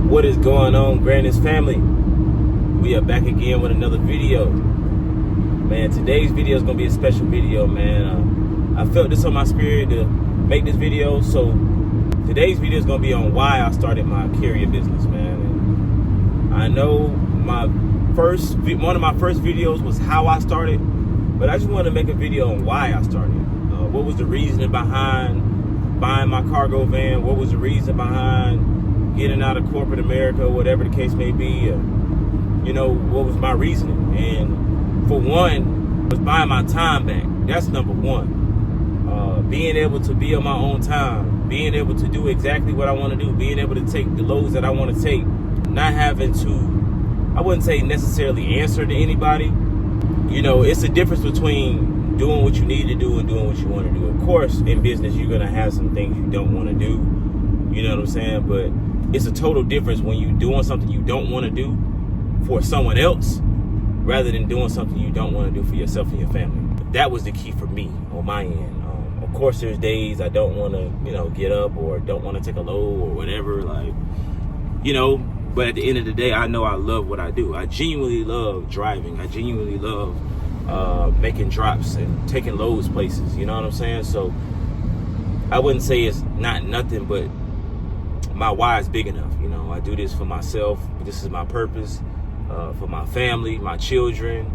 What is going on, Grandest family? We are back again with another video. Man, today's video is going to be a special video, man. I felt this on my spirit to make this video. So today's video is going to be on why I started my carrier business, man. And I know one of my first videos was how I started, but I just wanted to make a video on why I started. What was the reason behind buying my cargo van? What was the reason behind getting out of corporate America, whatever the case may be? What was my reasoning? And for one, was buying my time back. That's number one. Being able to be on my own time, being able to do exactly what I want to do, being able to take the loads that I want to take, not having to, I wouldn't say necessarily answer to anybody. It's a difference between doing what you need to do and doing what you want to do. Of course, in business, you're going to have some things you don't want to do. You know what I'm saying? But it's a total difference when you're doing something you don't want to do for someone else rather than doing something you don't want to do for yourself and your family. That was the key for me on my end. Of course, there's days I don't want to, get up or don't want to take a load or whatever, but at the end of the day, I know I love what I do. I genuinely love driving. I genuinely love making drops and taking loads places. You know what I'm saying? So I wouldn't say it's not nothing, but my why is big enough. I do this for myself. This is my purpose, for my family, my children.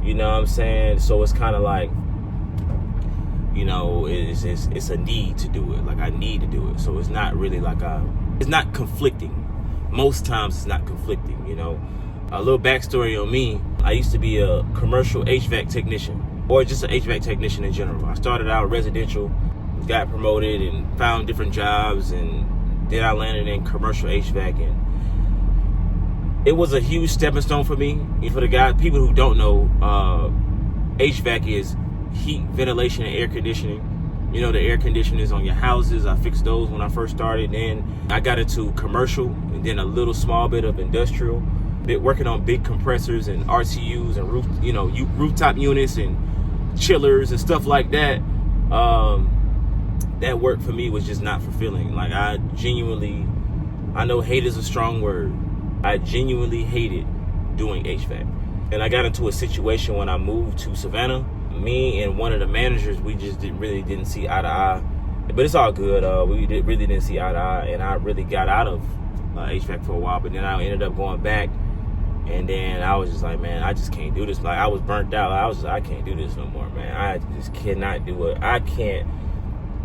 You know what I'm saying? So it's kind of like, it's a need to do it. Like, I need to do it. So it's not really like it's not conflicting. Most times it's not conflicting. A little backstory on me. I used to be a commercial HVAC technician, or just an HVAC technician in general. I started out residential, got promoted and found different jobs, and then I landed in commercial HVAC, and it was a huge stepping stone for me. For the people who don't know, HVAC is heat, ventilation, and air conditioning. The air conditioners on your houses. I fixed those when I first started. Then I got into commercial, and then a little small bit of industrial. Working on big compressors and RTUs and rooftop units and chillers and stuff like that. That work for me was just not fulfilling. Like, I know hate is a strong word. I genuinely hated doing HVAC. And I got into a situation when I moved to Savannah. Me and one of the managers, we just really didn't see eye to eye. But it's all good. We really didn't see eye to eye, and I really got out of HVAC for a while. But then I ended up going back, and then I was just like, man, I just can't do this. Like, I was burnt out. I can't do this no more, man. I just cannot do it. I can't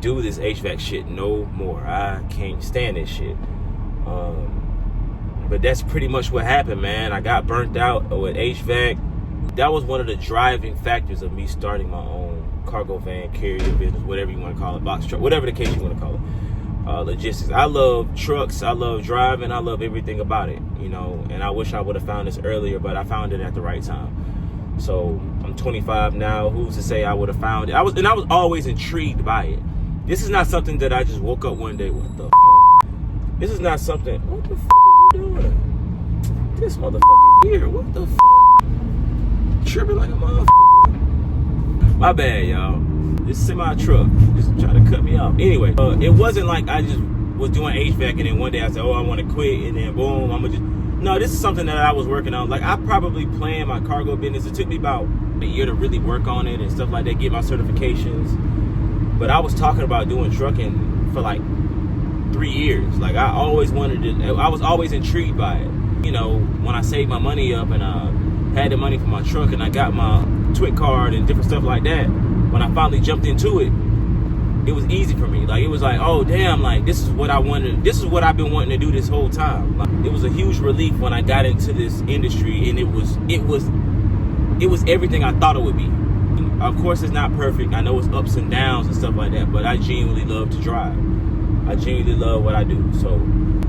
do this HVAC shit no more. I can't stand this shit. But that's pretty much what happened, man. I got burnt out with HVAC. That was one of the driving factors of me starting my own cargo van, carrier business, whatever you want to call it, box truck, whatever the case you want to call it. Logistics. I love trucks. I love driving. I love everything about it, and I wish I would have found this earlier, but I found it at the right time. So I'm 25 now. Who's to say I would have found it? I was always intrigued by it. This is not something that I just woke up one day, what the f***? This is not something, what the f*** is you doing? This motherfucker here, what the f***? Tripping like a motherfucker. My bad, y'all. This semi truck just trying to cut me off. Anyway, it wasn't like I just was doing HVAC and then one day I said, oh, I want to quit, and then boom, no, this is something that I was working on. Like, I probably planned my cargo business. It took me about a year to really work on it and stuff like that, get my certifications. But I was talking about doing trucking for like 3 years. Like, I was always intrigued by it. When I saved my money up and had the money for my truck and I got my TWIC card and different stuff like that, when I finally jumped into it, it was easy for me. Like, it was like, oh damn, like, this is what I wanted. This is what I've been wanting to do this whole time. Like, it was a huge relief when I got into this industry, and it was everything I thought it would be. Of course, it's not perfect. I know it's ups and downs and stuff like that, but I genuinely love to drive. I genuinely love what I do. So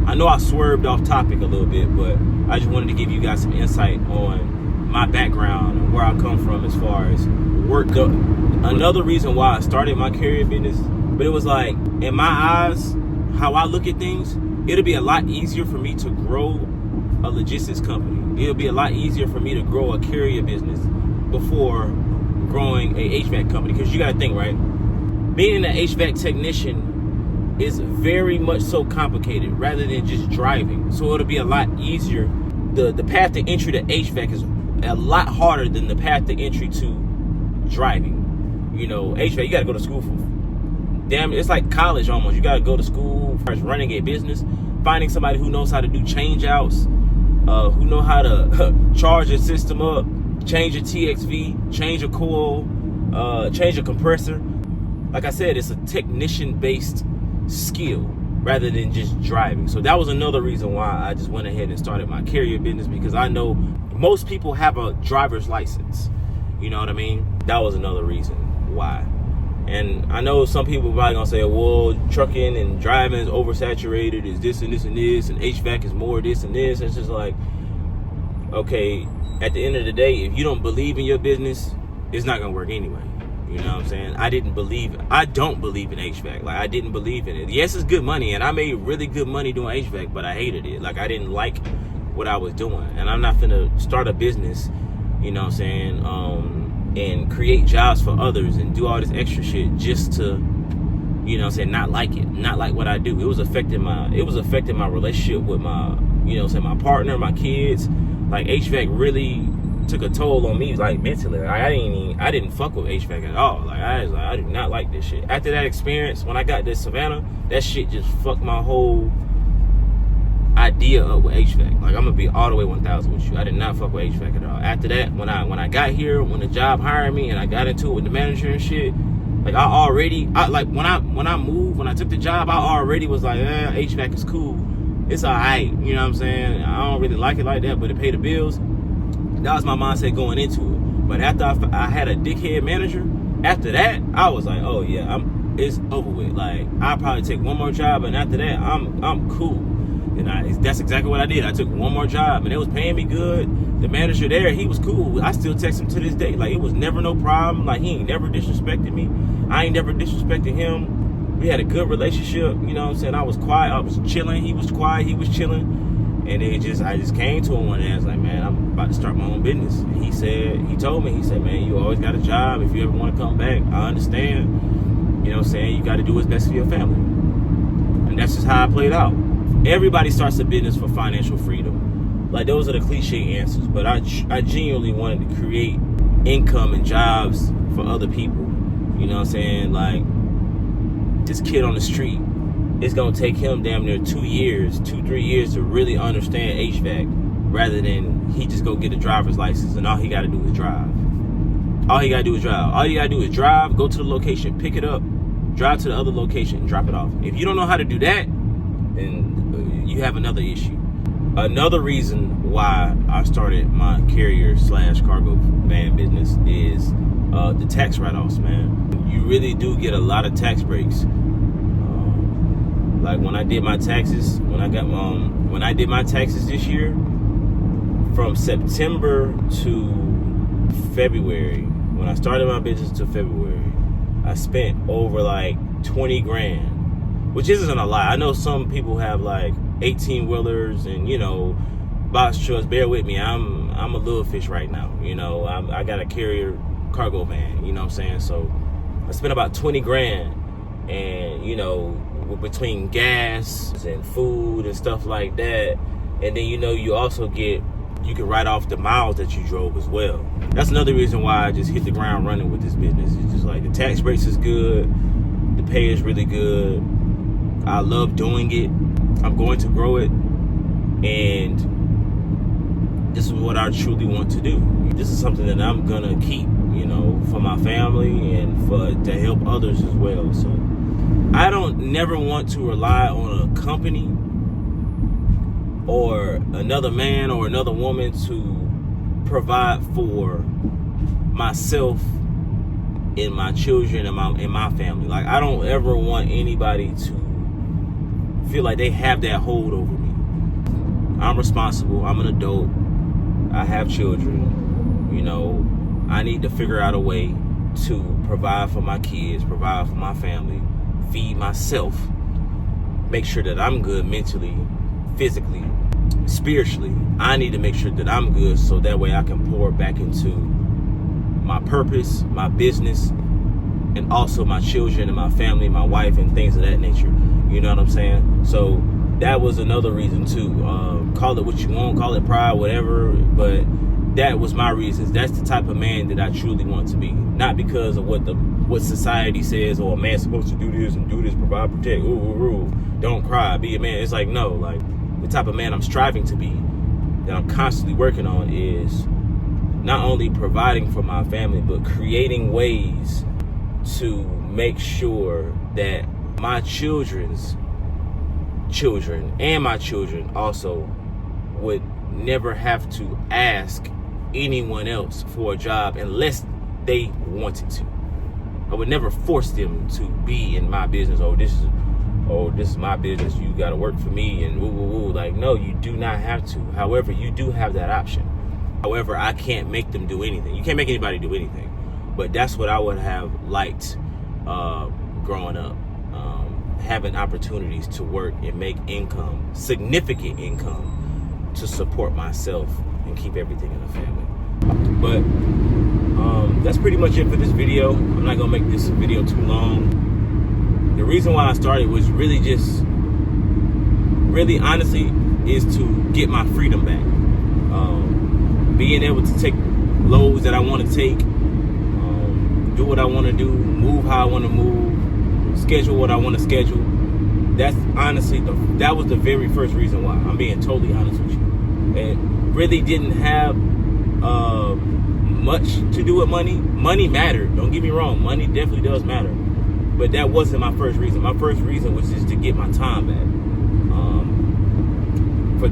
I know I swerved off topic a little bit, but I just wanted to give you guys some insight on my background and where I come from as far as work. Another reason why I started my carrier business, but it was like, in my eyes, how I look at things, it'll be a lot easier for me to grow a logistics company. It'll be a lot easier for me to grow a carrier business before growing a HVAC company. Because you got to think, right? Being an HVAC technician is very much so complicated rather than just driving. So it'll be a lot easier. The path to entry to HVAC is a lot harder than the path to entry to driving. You know, HVAC, you got to go to school for. Damn, it's like college almost. You got to go to school, first running a business, finding somebody who knows how to do change outs, who know how to charge a system up, change a TXV, change a coil, change a compressor. Like I said, it's a technician-based skill rather than just driving. So that was another reason why I just went ahead and started my carrier business, because I know most people have a driver's license. You know what I mean? That was another reason why. And I know some people are probably gonna say, well, trucking and driving is oversaturated, is this and this and this, and HVAC is more this and this. It's just like, okay, at the end of the day, if you don't believe in your business, it's not gonna work anyway. You know what I'm saying? I don't believe in HVAC. Like, I didn't believe in it. Yes, it's good money, and I made really good money doing HVAC, but I hated it. Like, I didn't like what I was doing. And I'm not finna start a business, you know what I'm saying, and create jobs for others and do all this extra shit just to, you know what I'm saying, not like it, not like what I do. It was affecting my relationship with my, you know what I'm saying, my partner, my kids. Like, HVAC really took a toll on me, like, mentally. Like, I didn't fuck with HVAC at all. Like, I do not like this shit. After that experience, when I got to Savannah, that shit just fucked my whole idea up with HVAC. Like, I'm gonna be all the way 1,000 with you. I did not fuck with HVAC at all. After that, when I got here, when the job hired me and I got into it with the manager and shit, like, when I took the job, I already was like, HVAC is cool. It's alright, you know what I'm saying? I don't really like it like that, but it paid the bills. That was my mindset going into it. But after I had a dickhead manager, after that, I was like, oh yeah, it's over with. Like, I'll probably take one more job, and after that, I'm cool. And that's exactly what I did. I took one more job, and it was paying me good. The manager there, he was cool. I still text him to this day. Like, it was never no problem. Like, he ain't never disrespected me. I ain't never disrespected him. We had a good relationship. You know what I'm saying? I was quiet. I was chilling. He was quiet. He was chilling. And I just came to him one day. I was like, man, I'm about to start my own business. And he told me, man, you always got a job. If you ever want to come back, I understand. You know what I'm saying? You got to do what's best for your family. And that's just how I played out. Everybody starts a business for financial freedom. Like, those are the cliche answers. But I genuinely wanted to create income and jobs for other people. You know what I'm saying? Like, this kid on the street, it's going to take him damn near 3 years to really understand HVAC, rather than he just go get a driver's license and all he got to do is drive. All you got to do is drive, go to the location, pick it up, drive to the other location, and drop it off. If you don't know how to do that, then you have another issue. Another reason why I started my carrier/cargo van business is the tax write-offs, man. You really do get a lot of tax breaks. Like, when I did my taxes, when I did my taxes this year, from September to February, when I started my business to February, I spent over like 20 grand, which isn't a lot. I know some people have like 18-wheelers and, you know, box trucks. Bear with me. I'm a little fish right now. You know, I got a carrier cargo van, you know what I'm saying? So I spent about 20 grand, and, you know, between gas and food and stuff like that. And then, you know, you can write off the miles that you drove as well. That's another reason why I just hit the ground running with this business. It's just like, the tax breaks is good, the pay is really good, I love doing it, I'm going to grow it, and this is what I truly want to do. This is something that I'm gonna keep, you know, for my family and to help others as well. So I don't never want to rely on a company or another man or another woman to provide for myself and my children and my family. Like, I don't ever want anybody to feel like they have that hold over me. I'm responsible. I'm an adult. I have children. You know, I need to figure out a way to provide for my kids, provide for my family, feed myself, make sure that I'm good mentally, physically, spiritually. I need to make sure that I'm good, so that way I can pour back into my purpose, my business, and also my children and my family, my wife, and things of that nature. You know what I'm saying? So that was another reason too. Call it what you want, call it pride, whatever, but that was my reasons. That's the type of man that I truly want to be. Not because of what society says, or a man's supposed to do this and do this, provide, protect, don't cry, be a man. It's like, no, like the type of man I'm striving to be, that I'm constantly working on, is not only providing for my family, but creating ways to make sure that my children's children and my children also would never have to ask anyone else for a job unless they wanted to. I would never force them to be in my business. This is my business, you gotta work for me, and like, no, you do not have to. However, you do have that option. However, I can't make them do anything. You can't make anybody do anything. But that's what I would have liked growing up. Having opportunities to work and make income, significant income, to support myself and keep everything in the family. But that's pretty much it for this video. I'm not gonna make this video too long. The reason why I started was really honestly, is to get my freedom back. Being able to take loads that I want to take, do what I want to do, move how I want to move, schedule what I want to schedule. That's honestly, that was the very first reason why. I'm being totally honest with you. It really didn't have much to do with money. Money mattered, don't get me wrong, money definitely does matter, but that wasn't my first reason. My first reason was just to get my time back. For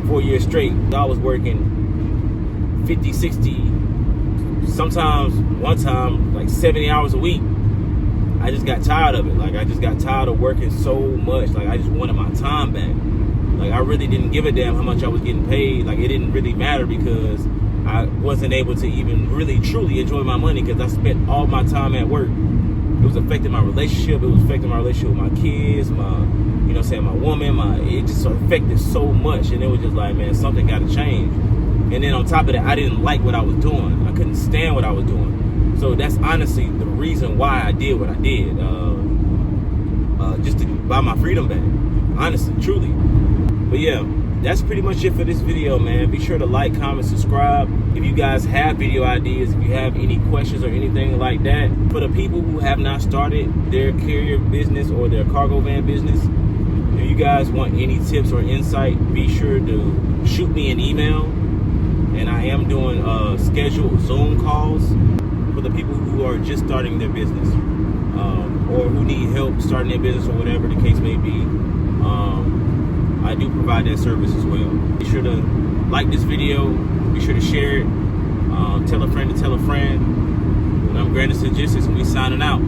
4 years straight, I was working 50, 60, sometimes one time like 70 hours a week. I just got tired of it. Like, I just got tired of working so much. Like, I just wanted my time back. Like, I really didn't give a damn how much I was getting paid. Like, it didn't really matter, because I wasn't able to even really truly enjoy my money, because I spent all my time at work. It was affecting my relationship. It was affecting my relationship with my kids, my woman. It just affected so much, and it was just like, man, something got to change. And then on top of that, I didn't like what I was doing. I couldn't stand what I was doing. So that's honestly the reason why I did what I did, just to buy my freedom back, honestly, truly. But yeah, that's pretty much it for this video, man. Be sure to like, comment, subscribe. If you guys have video ideas, if you have any questions or anything like that, for the people who have not started their carrier business or their cargo van business, if you guys want any tips or insight, be sure to shoot me an email. And I am doing scheduled Zoom calls for the people who are just starting their business, or who need help starting their business, or whatever the case may be. I do provide that service as well. Be sure to like this video. Be sure to share it. Tell a friend to tell a friend. And I'm Grandis Logistics, and we signing out.